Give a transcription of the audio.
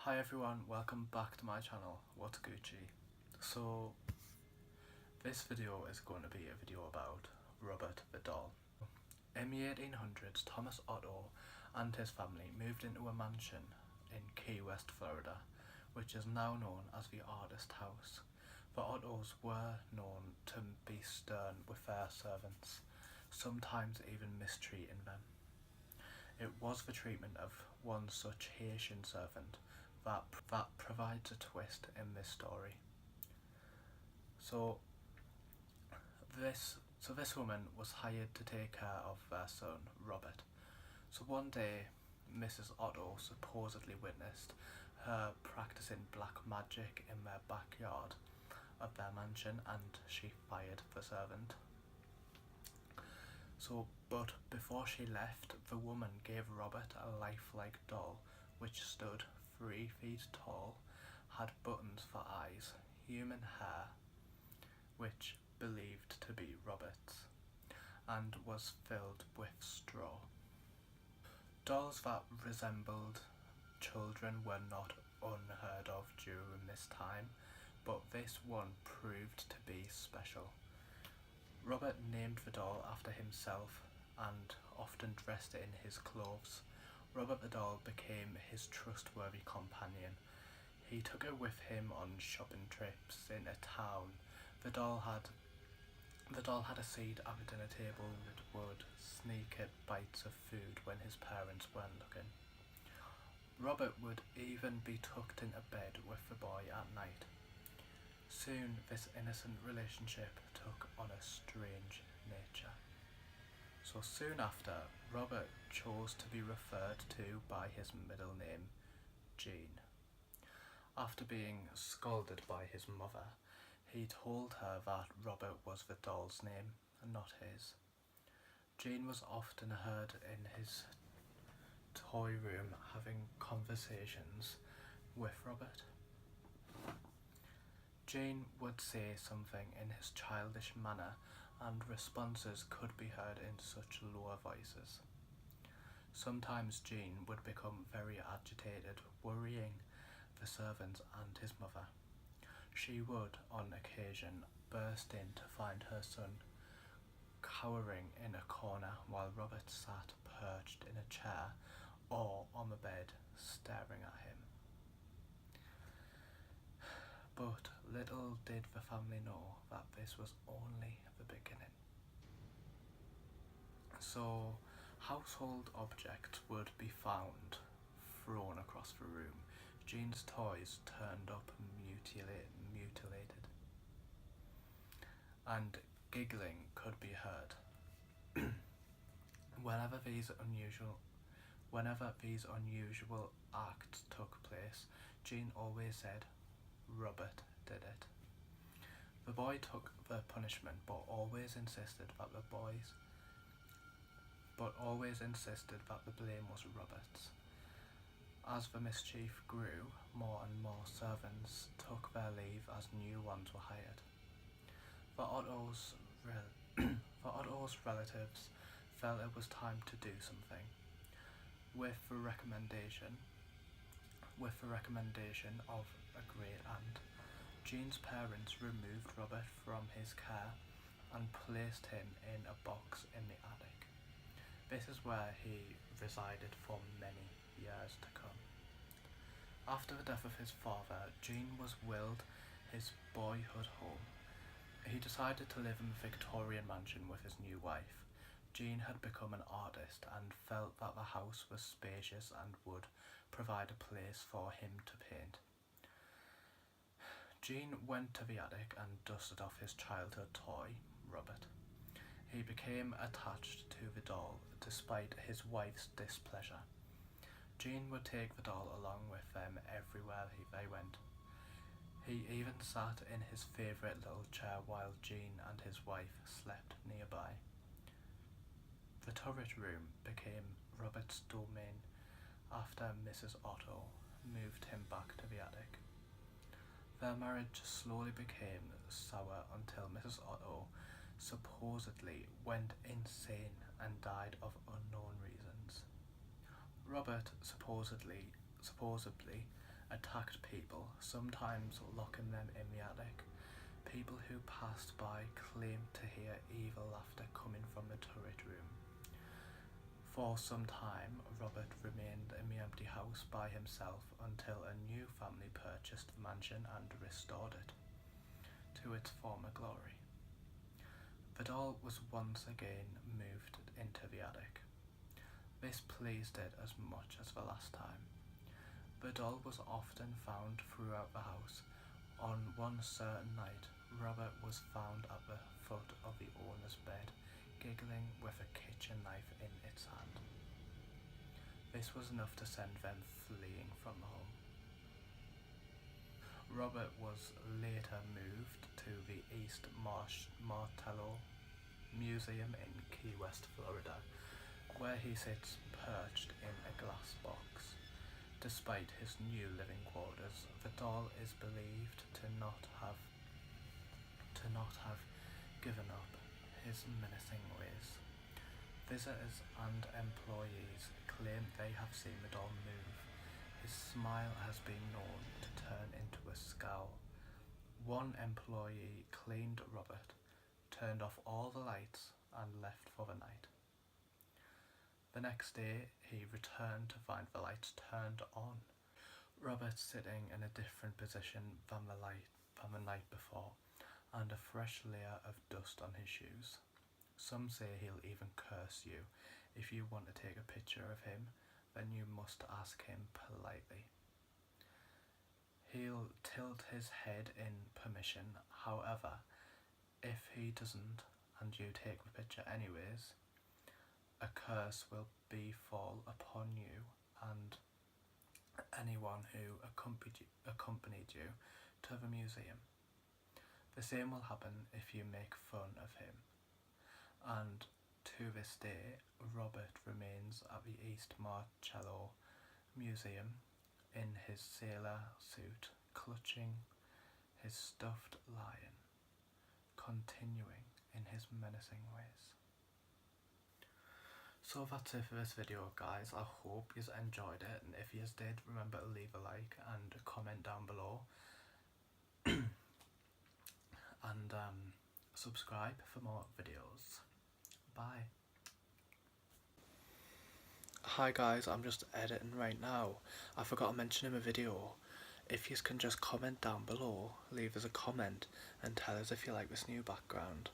Hi everyone, welcome back to my channel, What's Gucci. So, this video is going to be a video about Robert the doll. In the 1800s, Thomas Otto and his family moved into a mansion in Key West, Florida, which is now known as the Artist House. The Ottos were known to be stern with their servants, sometimes even mistreating them. It was the treatment of one such Haitian servant that provides a twist in this story. So this woman was hired to take care of their son, Robert. So one day, Mrs. Otto supposedly witnessed her practicing black magic in their backyard of their mansion, and she fired the servant. But before she left, the woman gave Robert a lifelike doll which stood 3 feet tall, had buttons for eyes, human hair, which believed to be Robert's, and was filled with straw. Dolls that resembled children were not unheard of during this time, but this one proved to be special. Robert named the doll after himself and often dressed it in his clothes. Robert the doll became his trustworthy companion. He took it with him on shopping trips in a town. The doll had a seat at the dinner table and would sneak at bites of food when his parents weren't looking. Robert would even be tucked into bed with the boy at night. Soon this innocent relationship took on a strange nature. So soon after, Robert chose to be referred to by his middle name, Jean. After being scolded by his mother, he told her that Robert was the doll's name and not his. Jean was often heard in his toy room having conversations with Robert. Jean would say something in his childish manner, and responses could be heard in such lower voices. Sometimes Jean would become very agitated, worrying the servants and his mother. She would, on occasion, burst in to find her son cowering in a corner while Robert sat perched in a chair or on the bed staring at him. But little did the family know that this was only the beginning. So, household objects would be found thrown across the room. Jean's toys turned up mutilated, and giggling could be heard. Whenever these unusual acts took place, Jean always said, "Robert did it." The boy took the punishment, but always insisted that the blame was Robert's. As the mischief grew, more and more servants took their leave as new ones were hired. The Otto's relatives felt it was time to do something. With the recommendation of a great aunt, Jean's parents removed Robert from his care and placed him in a box in the attic. This is where he resided for many years to come. After the death of his father, Jean was willed his boyhood home. He decided to live in the Victorian mansion with his new wife. Jean had become an artist and felt that the house was spacious and would provide a place for him to paint. Jean went to the attic and dusted off his childhood toy, Robert. He became attached to the doll despite his wife's displeasure. Jean would take the doll along with them everywhere they went. He even sat in his favourite little chair while Jean and his wife slept nearby. The turret room became Robert's domain after Mrs. Otto moved him back to the attic. Their marriage slowly became sour until Mrs. Otto supposedly went insane and died of unknown reasons. Robert supposedly attacked people, sometimes locking them in the attic. People who passed by claimed to hear evil laughter coming from the turret room. For some time, Robert remained in the empty house by himself until a new family purchased the mansion and restored it to its former glory. The doll was once again moved into the attic. This pleased it as much as the last time. The doll was often found throughout the house. On one certain night, Robert was found at the foot of the owner's bed, giggling with a kitchen knife in its hand. This was enough to send them fleeing from the home. Robert was later moved to the East Martello Museum in Key West, Florida, where he sits perched in a glass box. Despite his new living quarters, the doll is believed to not have given up his menacing ways. Visitors and employees claim they have seen the doll move. His smile has been known to turn into a scowl. One employee claimed Robert turned off all the lights and left for the night. The next day, he returned to find the lights turned on. Robert sitting in a different position than the night before, and a fresh layer of dust on his shoes. Some say he'll even curse you. If you want to take a picture of him, then you must ask him politely. He'll tilt his head in permission. However, if he doesn't, and you take the picture anyways, a curse will befall upon you and anyone who accompanied you to the museum. The same will happen if you make fun of him. And to this day, Robert remains at the East Marcello Museum in his sailor suit, clutching his stuffed lion, continuing in his menacing ways. So that's it for this video, guys. I hope you enjoyed it, and if you did, remember to leave a like and a comment down below. And subscribe for more videos. Bye. Hi guys, I'm just editing right now. I forgot to mention in the video, if you can just comment down below, leave us a comment and tell us if you like this new background.